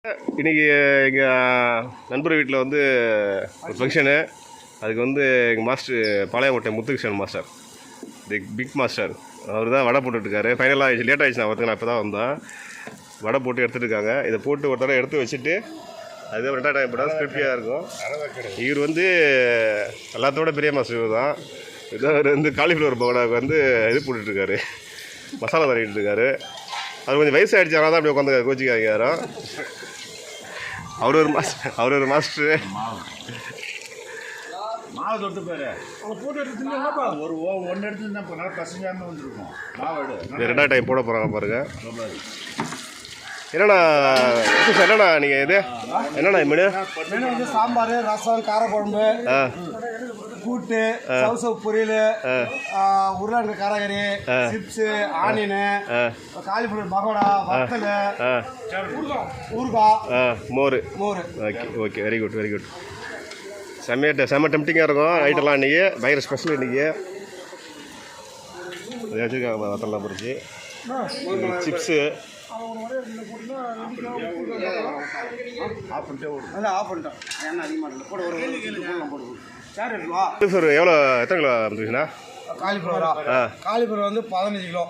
இன்றைக்கி எங்கள் நண்பர் வீட்டில் வந்து ஒரு ஃபங்க்ஷனு. அதுக்கு வந்து எங்கள் master Palayamkottai Muthukrishnan master, big master, அவர் தான் வடை போட்டுட்ருக்காரு. ஃபைனலாக ஆகிடுச்சு, லேட் ஆகிடுச்சு. நான் இப்போ தான் வந்தேன். வடை போட்டு எடுத்துகிட்டு இருக்காங்க. இதை போட்டு ஒரு தடவை எடுத்து வச்சுட்டு அதுக்கப்புறம் 2 டைம் போட்டால் ஸ்கிரிப்டியாக இருக்கும். இவர் வந்து எல்லாத்தோட பெரிய மாஸ்டர் இவர் தான். இவர் வந்து காலிஃப்ளவர் பவுடாவுக்கு வந்து இது போட்டுட்ருக்காரு, மசாலா தரையிட்டு இருக்காரு. அது கொஞ்சம் வயசு ஆகிடுச்சு, ஆனால் தான் அப்படி உட்காந்து கோச்சிக்காங்க யாரும். அவர் ஒரு மாஸ்டரு மாவு தொட்டு பேர் போட்டு எடுத்துப்பா. ஒரு ஒன்று எடுத்து தான் நல்லா பசங்காமல் வந்துருக்கும். மாவு எடு 2 டைம் போட போகிறாங்க பாருங்க. என்னண்ணா நீங்கள் இது என்னண்ணா மெனு? மெனு வந்து சாம்பார், ரசம், காரக்குழம்பு, கூட்டு, சவுசவு பொரியல், உருளைக்கிழங்கு காரகறி, சிப்ஸு, ஆனியனு, காலிஃப்ளவர் பகோடா, வத்தல், ஊறுகாய், மோர். Okay very good. செம்ம டெம்டிங்காக இருக்கும் ஐட்டெல்லாம். இன்றைக்கி பயங்கர ஸ்பெஷல். இன்றைக்கி வச்சுருக்காங்க வத்தலாம் பொறிச்சு, சிப்ஸு. எத்தனை கிலோ வந்துருச்சுண்ணா? காலிஃப்ளவர் வந்து 15 கிலோ.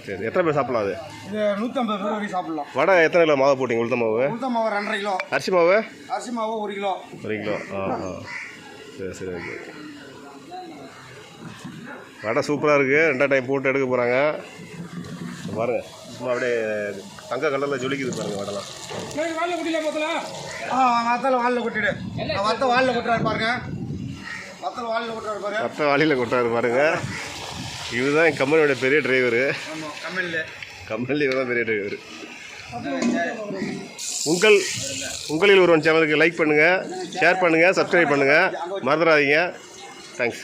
சரி, எத்தனை பேர் சாப்பிடலாம்? அது இது 150 பேர் வரைக்கும் சாப்பிடலாம். வடை எத்தனை கிலோ மாவு போட்டிங்க? உளுத்த மாவு 2.5 கிலோ. அரிசி மாவு 1 கிலோ. 1 கிலோ. சரி ஓகே. வடை சூப்பராக இருக்குது. 2 டைம் போட்டு எடுக்க போகிறாங்க பாருங்கள். சும்மா அப்படியே தங்க கலரில் ஜொலிக்குது பாருங்கள் வடலாம். வத்தல் வாலில் கொட்டிடு. வத்தல் வாலில் கொட்டுறாரு பாருங்க. வத்த வாலியில் கொட்டுறாரு பாருங்க. இவர் தான் என் கம்பெனியோட பெரிய டிரைவரு. கம்பெனியில் இவர் தான் பெரிய டிரைவர். உங்களில் ஒருவன் சேனலுக்கு லைக் பண்ணுங்கள், ஷேர் பண்ணுங்கள், சப்ஸ்கிரைப் பண்ணுங்கள், மறந்துடாதீங்க. தேங்க்ஸ்.